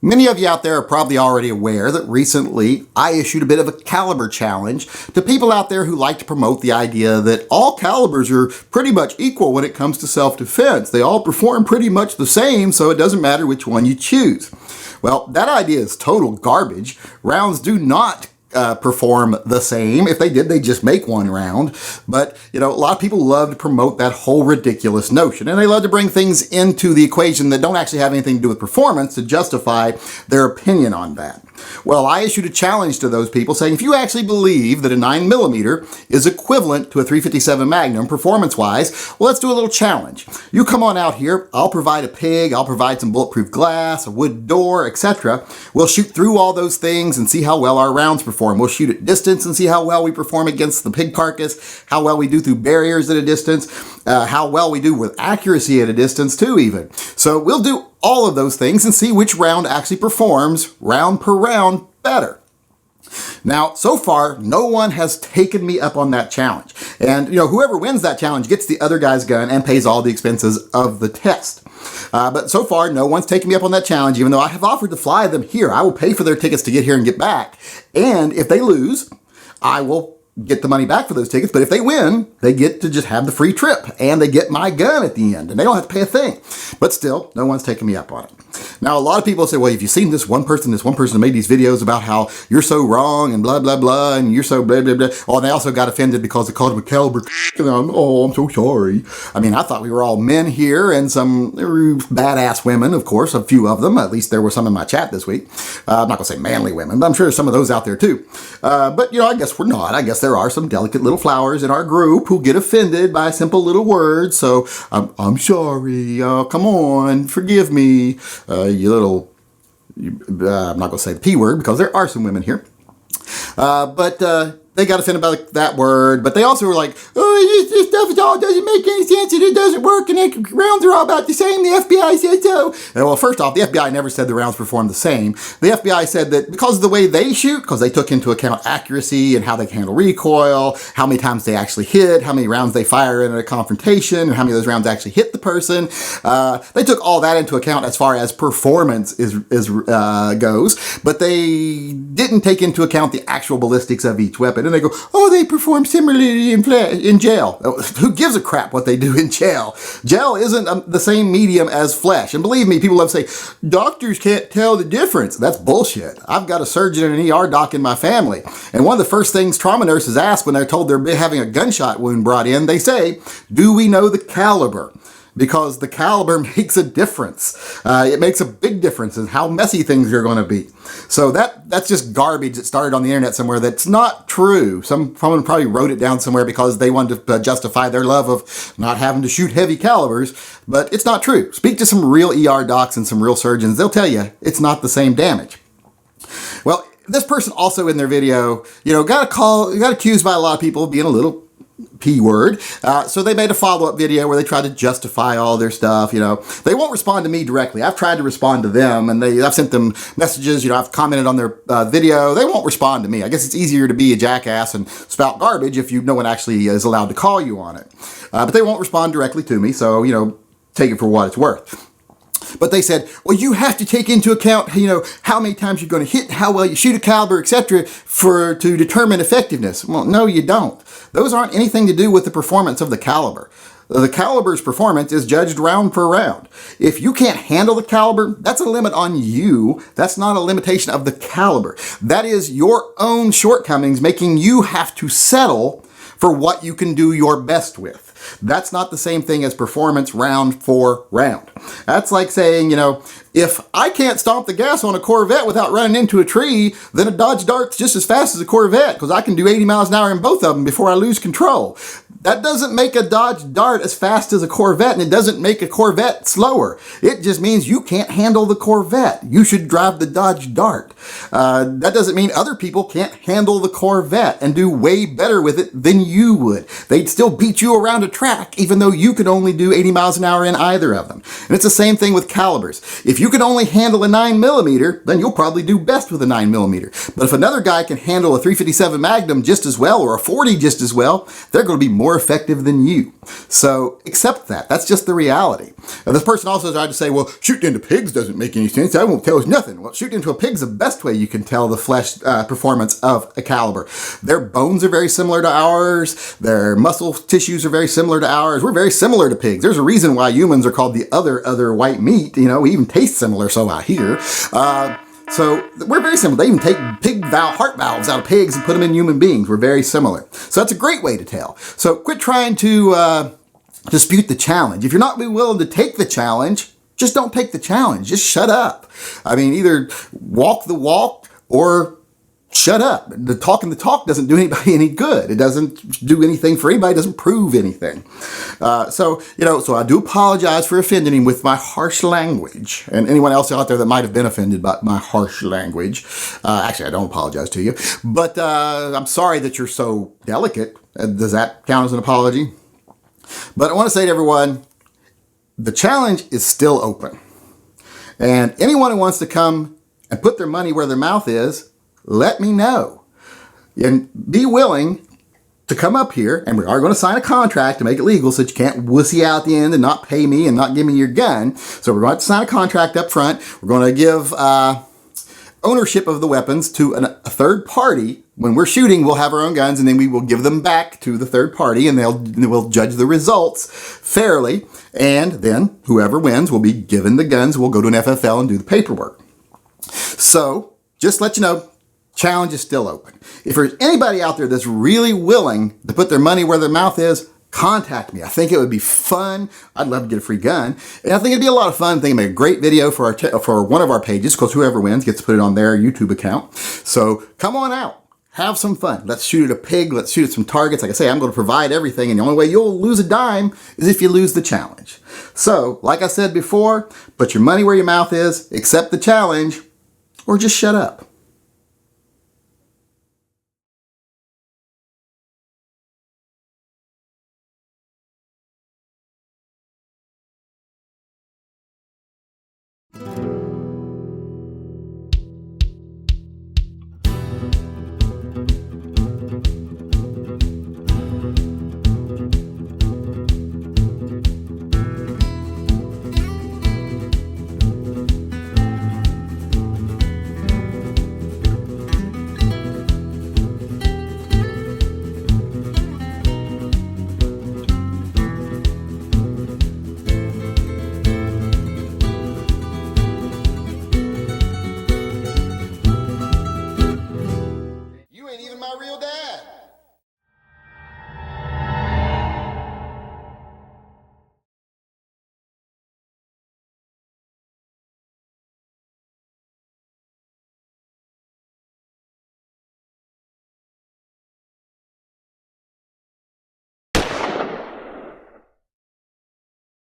Many of you out there are probably already aware that recently I issued a bit of a caliber challenge to people out there who like to promote the idea that all calibers are pretty much equal when it comes to self-defense. They all perform pretty much the same, so it doesn't matter which one you choose. Well, that idea is total garbage. Rounds do not perform the same. If they did, they'd just make one round. But, a lot of people love to promote that whole ridiculous notion. And they love to bring things into the equation that don't actually have anything to do with performance to justify their opinion on that. Well, I issued a challenge to those people saying, if you actually believe that a 9mm is equivalent to a 357 Magnum performance-wise, well, let's do a little challenge. You come on out here, I'll provide a pig, I'll provide some bulletproof glass, a wood door, etc. We'll shoot through all those things and see how well our rounds perform. We'll shoot at distance and see how well we perform against the pig carcass, how well we do through barriers at a distance, how well we do with accuracy at a distance too even. So we'll do all of those things and see which round actually performs round per round better. Now, so far, no one has taken me up on that challenge. And, whoever wins that challenge gets the other guy's gun and pays all the expenses of the test. But so far, no one's taken me up on that challenge, even though I have offered to fly them here. I will pay for their tickets to get here and get back. And if they lose, I will get the money back for those tickets, but if they win, they get to just have the free trip, and they get my gun at the end, and they don't have to pay a thing. But still, no one's taken me up on it. Now, a lot of people say, well, have you seen this one person who made these videos about how you're so wrong, and blah, blah, blah, and you're so blah, blah, blah. Oh, and they also got offended because they called him a caliber, and I'm so sorry. I mean, I thought we were all men here, and some badass women, of course, a few of them. At least there were some in my chat this week. I'm not going to say manly women, but I'm sure there's some of those out there too. But, I guess we're not. I guess there are some delicate little flowers in our group who get offended by simple little words. So I'm sorry. Come on, forgive me. You little, I'm not going to say the P word because there are some women here. But they got offended by that word, but they also were like, oh, this stuff all doesn't make any sense, and it doesn't work, and the rounds are all about the same, the FBI said so. And well, first off, the FBI never said the rounds perform the same. The FBI said that because of the way they shoot, because they took into account accuracy and how they can handle recoil, how many times they actually hit, how many rounds they fire in a confrontation, and how many of those rounds actually hit the person. They took all that into account as far as performance goes, but they didn't take into account the actual ballistics of each weapon. And they go, oh, they perform similarly in jail. Who gives a crap what they do in jail? Jail isn't the same medium as flesh. And believe me, people love to say, doctors can't tell the difference. That's bullshit. I've got a surgeon and an ER doc in my family. And one of the first things trauma nurses ask when they're told they're having a gunshot wound brought in, they say, do we know the caliber? Because the caliber makes a difference. It makes a big difference in how messy things are going to be. So that's just garbage that started on the internet somewhere that's not true. Someone probably wrote it down somewhere because they wanted to justify their love of not having to shoot heavy calibers, but it's not true. Speak to some real ER docs and some real surgeons. They'll tell you it's not the same damage. Well, this person also in their video, got accused by a lot of people of being a little P word. So they made a follow-up video where they tried to justify all their stuff. They won't respond to me directly. I've tried to respond to them, and I've sent them messages. I've commented on their video. They won't respond to me. I guess it's easier to be a jackass and spout garbage if no one actually is allowed to call you on it. But they won't respond directly to me, so, take it for what it's worth. But they said, well, you have to take into account, how many times you're going to hit, how well you shoot a caliber, etc., to determine effectiveness. Well, no, you don't. Those aren't anything to do with the performance of the caliber. The caliber's performance is judged round per round. If you can't handle the caliber, that's a limit on you. That's not a limitation of the caliber. That is your own shortcomings making you have to settle for what you can do your best with. That's not the same thing as performance round for round. That's like saying, if I can't stomp the gas on a Corvette without running into a tree, then a Dodge Dart's just as fast as a Corvette because I can do 80 miles an hour in both of them before I lose control. That doesn't make a Dodge Dart as fast as a Corvette, and it doesn't make a Corvette slower. It just means you can't handle the Corvette. You should drive the Dodge Dart. That doesn't mean other people can't handle the Corvette and do way better with it than you would. They'd still beat you around a track, even though you could only do 80 miles an hour in either of them. And it's the same thing with calibers. If you can only handle a 9mm, then you'll probably do best with a 9mm. But if another guy can handle a 357 Magnum just as well, or a 40 just as well, they're going to be more more effective than you. So accept that. That's just the reality. Now, this person also tried to say, well, shooting into pigs doesn't make any sense. That won't tell us nothing. Well, shooting into a pig's the best way you can tell the flesh performance of a caliber. Their bones are very similar to ours. Their muscle tissues are very similar to ours. We're very similar to pigs. There's a reason why humans are called the other white meat. You know, we even taste similar, so I hear. So we're very similar. They even take heart valves out of pigs and put them in human beings. We're very similar. So that's a great way to tell. So quit trying to dispute the challenge. If you're not willing to take the challenge, just don't take the challenge. Just shut up. I mean, either walk the walk or shut up. The talk doesn't do anybody any good. It doesn't do anything for anybody. It doesn't prove anything. So I do apologize for offending him with my harsh language. And anyone else out there that might have been offended by my harsh language. Actually, I don't apologize to you. But I'm sorry that you're so delicate. Does that count as an apology? But I want to say to everyone, the challenge is still open. And anyone who wants to come and put their money where their mouth is, let me know. And be willing to come up here, and we are going to sign a contract to make it legal so that you can't wussy out at the end and not pay me and not give me your gun. So we're going to sign a contract up front. We're going to give ownership of the weapons to a third party. When we're shooting, we'll have our own guns, and then we will give them back to the third party, and we'll judge the results fairly. And then whoever wins will be given the guns. We'll go to an FFL and do the paperwork. So just let you know, challenge is still open. If there's anybody out there that's really willing to put their money where their mouth is, contact me. I think it would be fun. I'd love to get a free gun. And I think it'd be a lot of fun. I think it'd make a great video for one of our pages, because whoever wins gets to put it on their YouTube account. So come on out. Have some fun. Let's shoot at a pig. Let's shoot at some targets. Like I say, I'm going to provide everything. And the only way you'll lose a dime is if you lose the challenge. So, like I said before, put your money where your mouth is, accept the challenge, or just shut up.